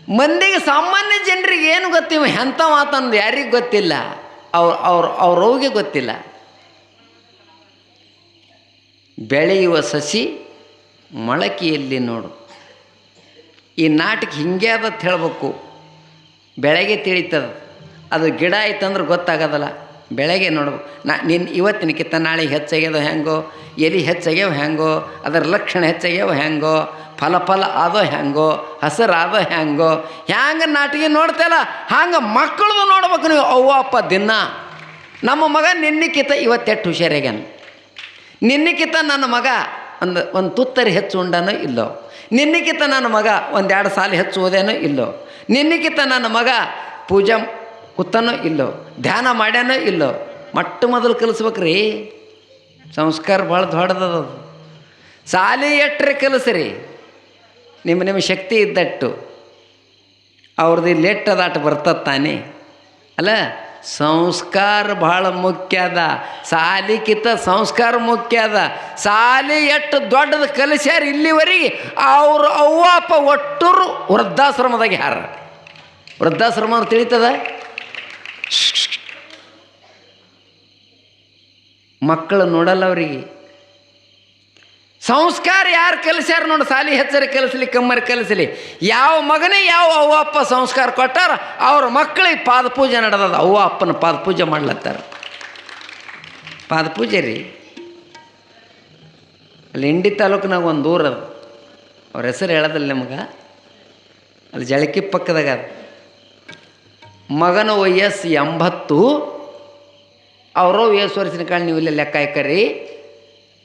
ಮಂದಿಗೆ ಸಾಮಾನ್ಯ ಜನರಿಗೆ ಏನು ಗೊತ್ತಿವ ಎಂಥ ಮಾತಂದು ಯಾರಿಗೆ ಗೊತ್ತಿಲ್ಲ, ಅವ್ರಿಗೆ ಗೊತ್ತಿಲ್ಲ. ಬೆಳೆಯುವ ಸಸಿ ಮೊಳಕೆಯಲ್ಲಿ ನೋಡು. ಈ ನಾಟಕ ಹಿಂಗೆ ಅದತ್ ಹೇಳಬೇಕು. ಬೆಳೆಗೆ ತಿಳಿತದ, ಅದು ಗಿಡ ಆಯ್ತಂದ್ರೆ ಗೊತ್ತಾಗೋದಲ್ಲ. ಬೆಳೆಗೆ ನೋಡ್ಬೇಕು. ನಿನ್ನ ಇವತ್ತಿನಕ್ಕಿಂತ ನಾಳೆ ಹೆಚ್ಚಾಗ್ಯದ ಹೆಂಗೋ, ಎಲೆ ಹೆಚ್ಚಾಗ್ಯಾವ ಹೆಂಗೋ, ಅದರ ಲಕ್ಷಣ ಹೆಚ್ಚಾಗ್ಯಾವ ಹೆಂಗೋ, ಫಲ ಅದೋ ಹೆಂಗೋ, ಹಸಿರು ಅದೋ ಹೆಂಗೋ, ಹ್ಯಾಂಗೆ ನಾಟಿಗೆ ನೋಡ್ತಲ್ಲ ಹಂಗೆ ಮಕ್ಕಳದು ನೋಡ್ಬೇಕು ನೀವು. ಅವ್ವ ಅಪ್ಪ ದಿನ ನಮ್ಮ ಮಗ ನಿನ್ನಕ್ಕಿಂತ ಇವತ್ತೆಟ್ಟು ಹುಷಾರಾಗ್ಯಾನ, ನಿನ್ನಕ್ಕಿಂತ ನನ್ನ ಮಗ ಒಂದು ತುತ್ತರಿ ಹೆಚ್ಚು ಉಂಡನೋ ಇಲ್ಲೋ, ನಿನ್ನಕ್ಕಿಂತ ನನ್ನ ಮಗ 1-2 ಸಾಲ ಹೆಚ್ಚು ಓದೇನೋ ಇಲ್ಲೋ, ನಿನ್ನಕ್ಕಿಂತ ನನ್ನ ಮಗ ಪೂಜಾ ಕೂತನೋ ಇಲ್ಲೋ, ಧ್ಯಾನ ಮಾಡ್ಯಾನೋ ಇಲ್ಲೋ. ಮೊದಲು ಕಲಿಸ್ಬೇಕ್ರಿ. ಸಂಸ್ಕಾರ ಭಾಳ ದೊಡ್ಡದದು. ಸಾಲಿ ಎಟ್ರೆ ಕಲಿಸ್ರಿ, ನಿಮ್ಮ ಶಕ್ತಿ ಇದ್ದಟ್ಟು. ಅವ್ರದ್ದು ಇಲ್ಲಿ ಎಟ್ಟದಾಟ ಬರ್ತದೆ ತಾನೇ ಅಲ್ಲ. ಸಂಸ್ಕಾರ ಭಾಳ ಮುಖ್ಯ ಅದ. ಸಾಲಿಕ್ಕಿಂತ ಸಂಸ್ಕಾರ ಮುಖ್ಯ ಅದ. ಸಾಲಿ ಎಷ್ಟು ದೊಡ್ಡದು ಕಲಿಸ್ಯಾರ ಇಲ್ಲಿವರೆಗೆ. ಅವ್ರ ಅವ್ವ ಅಪ್ಪ ಒಟ್ಟರು ವೃದ್ಧಾಶ್ರಮದಾಗ ಯಾರ ವೃದ್ಧಾಶ್ರಮ ಅವ್ರು ತಿಳಿತದ. ಮಕ್ಕಳು ನೋಡಲ್ಲ ಅವರಿಗೆ. ಸಂಸ್ಕಾರ ಯಾರು ಕಲಿಸ್ಯಾರ ನೋಡಿ, ಸಾಲಿ ಹೆಚ್ಚರಿ ಕಲಿಸ್ಲಿ ಕಮ್ಮರಿ ಕಲಿಸ್ಲಿ. ಯಾವ ಮಗನೇ ಯಾವ ಅವ್ವ ಅಪ್ಪ ಸಂಸ್ಕಾರ ಕೊಟ್ಟಾರ ಅವ್ರ ಮಕ್ಕಳಿಗೆ ಪಾದಪೂಜೆ ನಡೆದದ. ಅವ್ವ ಅಪ್ಪನ ಪಾದಪೂಜೆ ಮಾಡ್ಲತ್ತಾರ. ಪಾದಪೂಜೆ ರೀ. ಅಲ್ಲಿ ಇಂಡಿ ತಾಲೂಕಿನಾಗ ಒಂದು ಊರು ಅದು, ಅವ್ರ ಹೆಸರು ಹೇಳೋದಿಲ್ಲ ನಿಮಗೆ. ಅಲ್ಲಿ ಜಳಕಿ ಪಕ್ಕದಾಗ ಅದು. ಮಗನ ವಯಸ್ಸು 80, ಅವರು ವಯಸ್ಸು ವರ್ಷದ ಕಾಳು ನೀವು ಇಲ್ಲೇ ಲೆಕ್ಕ ಹಾಕರಿ.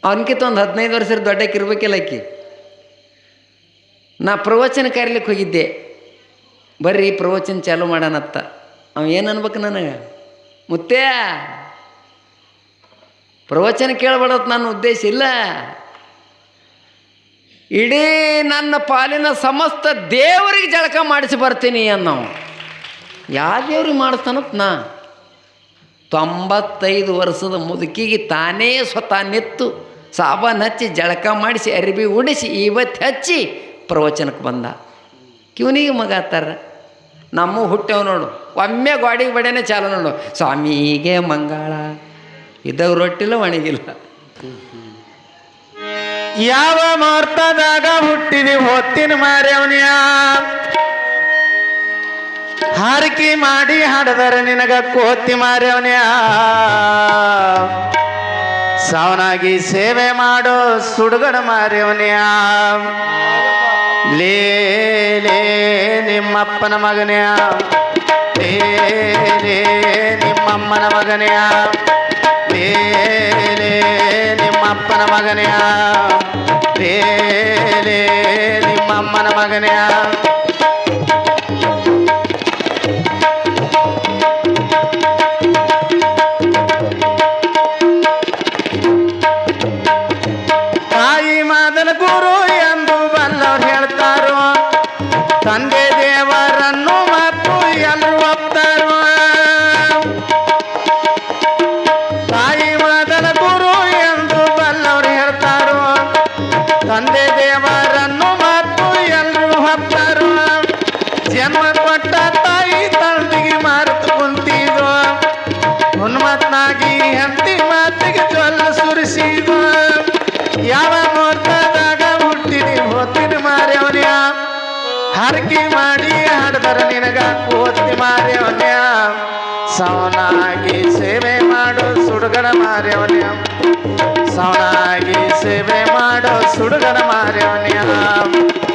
ಅವನಕಿಂತ ಒಂದು 15 ವರ್ಷ ದೊಡ್ಡಕ್ಕಿರ್ಬೇಕಿಲ್ಲ ಆಕಿ. ನಾ ಪ್ರವಚನ ಕರೀಲಿಕ್ಕೆ ಹೋಗಿದ್ದೆ. ಬರ್ರಿ ಪ್ರವಚನ ಚಾಲು ಮಾಡೋಣತ್ತ. ಅವ ಏನು ಅನ್ಬೇಕು ನನಗೆ, ಮುತ್ತೇ ಪ್ರವಚನ ಕೇಳಬೇಡತ್ ನನ್ನ ಉದ್ದೇಶ ಇಲ್ಲ. ಇಡೀ ನನ್ನ ಪಾಲಿನ ಸಮಸ್ತ ದೇವರಿಗೆ ಜಳಕ ಮಾಡಿಸಿ ಬರ್ತೀನಿ ಅನ್ನೋ. ಯಾವ ದೇವ್ರಿಗೆ ಮಾಡಿಸ್ತಾನತ್ ನಾ. 95 ವರ್ಷದ ಮುದುಕಿಗೆ ತಾನೇ ಸ್ವತಃ ನಿತ್ತು ಸಾಬಾನು ಹಚ್ಚಿ ಜಳಕ ಮಾಡಿಸಿ ಅರಿಬಿ ಉಡಿಸಿ ಇವತ್ತು ಹಚ್ಚಿ ಪ್ರವಚನಕ್ಕೆ ಬಂದ. ಕಿವನಿಗೆ ಮಗ ಆತಾರ. ನಮ್ಮ ಹುಟ್ಟೆವು ನೋಡು, ಒಮ್ಮೆ ಗಾಡಿಗೆ ಬಡೇನೆ ಚಾಲು ನೋಡು. ಸ್ವಾಮಿಗೆ ಮಂಗಳ ಇದ್ದಾಗ ರೊಟ್ಟಿಲ್ಲ ಒಣಗಿಲ್ಲ. ಯಾವ ಮುಹೂರ್ತದಾಗ ಹುಟ್ಟಿದಿ ಹೊತ್ತಿನ ಮಾರ್ಯವನ್ಯ, ಹಾರಿಕೆ ಮಾಡಿ ಹಾಡದರೆ ನಿನಗ ಕೋತಿ ಮಾರ್ಯವನ್ಯ. ಸಾವನಾಗಿ ಸೇವೆ ಮಾಡೋ ಸುಡುಗಡ ಮಾರ್ಯವನ್ಯ. ಲೇ ಲೇ ನಿಮ್ಮಪ್ಪನ ಮಗನ್ಯ, ಲೇ ಲೇ ನಿಮ್ಮಮ್ಮನ ಮಗನ್ಯ, ಲೇ ಲೇ ನಿಮ್ಮಪ್ಪನ ಮಗನ್ಯ, ಲೇ ಲೇ ನಿಮ್ಮಮ್ಮನ ಮಗನ್ಯ. ಗುರು ಎಂದು ಬಲ್ಲವ್ರು ಹೇಳ್ತಾರೋ, ತಂದೆ ದೇವರನ್ನು ಮತ್ತು ಎಲ್ಲರೂ ಒಪ್ತಾರೋ. ತಾಯಿ ಮೊದಲ ಗುರು ಎಂದು ಬಲ್ಲವ್ರು ಹೇಳ್ತಾರೋ, ತಂದೆ ದೇವರನ್ನು ಮತ್ತು ಎಲ್ಲರೂ ಒಪ್ತಾರೋ. ಜನ್ಮ ಕೊಟ್ಟ ತಾಯಿ ತಂದೆಗೆ ಮಾರುತ್ತ ಕುಂತಿದ್ರು, ಉನ್ಮತ್ನಾಗಿ ಹೆಂಡತಿ ಮಾತಿಗೆ ಜೊಲ್ಲ ಸುರಿಸಿದ್ರು. ಯಾವ ಮುಹೂರ್ತದಾಗ ಹುಟ್ಟಿದಿ ಹೊತ್ತಿನ ಮಾರ್ಯವನ್ಯ, ಹರಕೆ ಮಾಡಿ ಹಾಡದರ ನಿನಗ ಕೋತಿ ಮಾರ್ಯವನ್ಯ. ಸವನಾಗಿ ಸೇವೆ ಮಾಡು ಸುಡುಗಡ ಮಾರ್ಯವನ್ಯ, ಸವನಾಗಿ ಸೇವೆ ಮಾಡು ಸುಡುಗಡ ಮಾರ್ಯವನ್ಯ.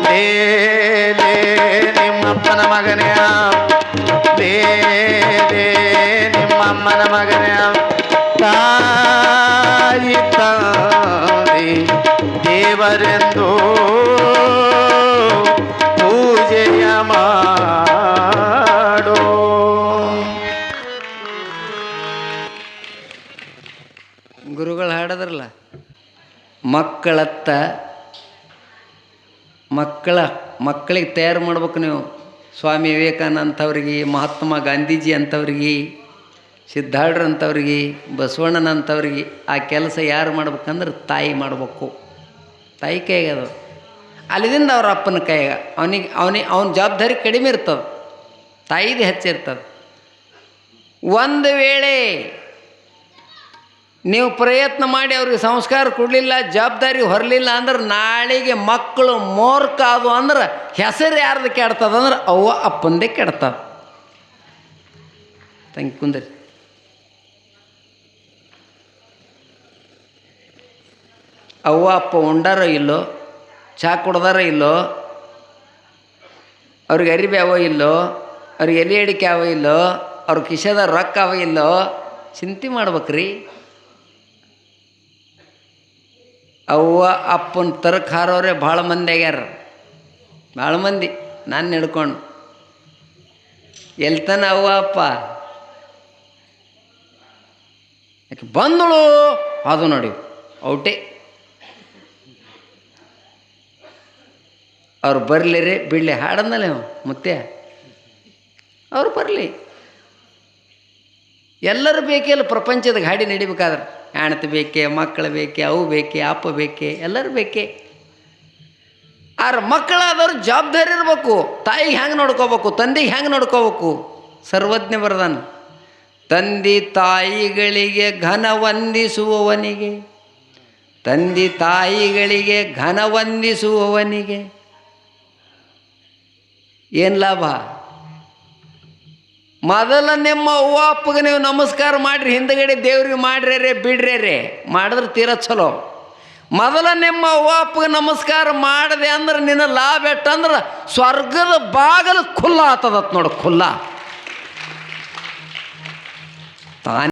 ಲೇ ಲೇ ನಿಮ್ಮಪ್ಪನ ಮಗನ್ಯ, ಲೇ ಲೇ ನಿಮ್ಮಮ್ಮನ ಮಗನ್ಯ. ತಾಯಿ ತಂದೆ ದೇವರೆಂದು ಪೂಜೆಯ ಮಾಡೋ. ಗುರುಗಳು ಹಾಡದ್ರಲ್ಲ, ಮಕ್ಕಳಿಗೆ ತಯಾರು ಮಾಡ್ಬೇಕು ನೀವು. ಸ್ವಾಮಿ ವಿವೇಕಾನಂದ ಅಂಥವ್ರಿಗೆ, ಮಹಾತ್ಮ ಗಾಂಧೀಜಿ ಅಂಥವ್ರಿಗೆ, ಸಿದ್ಧಾರ್ಢರು ಅಂಥವ್ರಿಗೆ, ಬಸವಣ್ಣನಂಥವ್ರಿಗೆ ಆ ಕೆಲಸ ಯಾರು ಮಾಡ್ಬೇಕಂದ್ರೆ ತಾಯಿ ಮಾಡಬೇಕು. ತಾಯಿ ಕೈಗದು. ಅಲ್ಲಿದಿಂದ ಅವ್ರ ಅಪ್ಪನ ಕೈಗ ಅವನ ಜವಾಬ್ದಾರಿ ಕಡಿಮೆ ಇರ್ತದೆ, ತಾಯಿದು ಹೆಚ್ಚಿರ್ತದೆ. ಒಂದು ವೇಳೆ ನೀವು ಪ್ರಯತ್ನ ಮಾಡಿ ಅವ್ರಿಗೆ ಸಂಸ್ಕಾರ ಕೊಡಲಿಲ್ಲ, ಜವಾಬ್ದಾರಿ ಹೊರಲಿಲ್ಲ ಅಂದ್ರೆ ನಾಳೆಗೆ ಮಕ್ಕಳು ಮೂರ್ಖ ಅದು ಅಂದ್ರೆ ಹೆಸರು ಯಾರ್ದು ಕೆಡ್ತದ ಅಂದ್ರೆ ಅವ್ವ ಅಪ್ಪಂದೇ ಕೆಡ್ತದ. ತಂಗಿ ಕುಂದ್ರಿ. ಅವ್ವ ಅಪ್ಪ ಉಂಡಾರೋ ಇಲ್ಲೋ, ಚಹಾ ಕುಡ್ದಾರೋ ಇಲ್ಲೋ, ಅವ್ರಿಗೆ ಅರಿಬಿ ಅವೋ ಇಲ್ಲೋ, ಅವ್ರಿಗೆ ಎಲೆ ಅಡಿಕೆ ಅವೋ ಇಲ್ಲೋ, ಅವ್ರ ಕಿಶೆದ ರೊಕ್ಕ ಅವೋ ಇಲ್ಲೋ, ಚಿಂತೆ ಮಾಡ್ಬೇಕ್ರಿ. ಅವ್ವ ಅಪ್ಪನ ತರಕ್ಕೆ ಹಾರೋರೆ ಭಾಳ ಮಂದಿ ಆಗ್ಯಾರ, ಭಾಳ ಮಂದಿ. ನಾನು ಹಿಡ್ಕೊಂಡು ಎಲ್ತಾನ ಅವ್ವ ಅಪ್ಪ ಯಾಕೆ ಬಂದಳು ಅದು ನೋಡಿ ಔಟೇ. ಅವ್ರು ಬರಲಿ ರೀ ಬಿಡಲಿ ಹಾಡಂದಲೇ ಮುತ್ತೆ, ಅವ್ರು ಬರಲಿ. ಎಲ್ಲರೂ ಬೇಕೇ ಪ್ರಪಂಚದ ಗಾಡಿ ನಡಿಬೇಕಾದ್ರೆ. ಹೆಣ್ತಿ ಬೇಕೆ, ಮಕ್ಕಳು ಬೇಕೆ, ಅವು ಬೇಕೆ, ಅಪ್ಪ ಬೇಕೆ, ಎಲ್ಲರೂ ಬೇಕೆ. ಆದ್ರೆ ಮಕ್ಕಳಾದವ್ರು ಜವಾಬ್ದಾರಿ ಇರಬೇಕು. ತಾಯಿಗೆ ಹೆಂಗೆ ನೋಡ್ಕೋಬೇಕು, ತಂದೆಗೆ ಹೆಂಗೆ ನೋಡ್ಕೋಬೇಕು. ಸರ್ವಜ್ಞ ಬರದಾನ, ತಂದೆ ತಾಯಿಗಳಿಗೆ ಘನ ವಂದಿಸುವವನಿಗೆ, ತಂದೆ ತಾಯಿಗಳಿಗೆ ಘನ ವಂದಿಸುವವನಿಗೆ ಏನು ಲಾಭ? ಮೊದಲ ನಿಮ್ಮ ಅವ್ವ ಅಪ್ಪಗೆ ನೀವು ನಮಸ್ಕಾರ ಮಾಡಿರಿ, ಹಿಂದಗಡೆ ದೇವ್ರಿಗೆ ಮಾಡ್ರಿ ಬಿಡ್ರಿ, ಮಾಡಿದ್ರೆ ತೀರ ಚಲೋ. ಮೊದಲ ನಿಮ್ಮ ಅವ್ವ ಅಪ್ಪಗೆ ನಮಸ್ಕಾರ ಮಾಡಿದೆ ಅಂದ್ರೆ ನಿನ್ನ ಲಾಭ ಎಟ್ಟಂದ್ರೆ ಸ್ವರ್ಗದ ಬಾಗಲು ಖುಲ್ಲ ಆತದತ್ ನೋಡು, ಖುಲ್ಲ. ತಾನೇ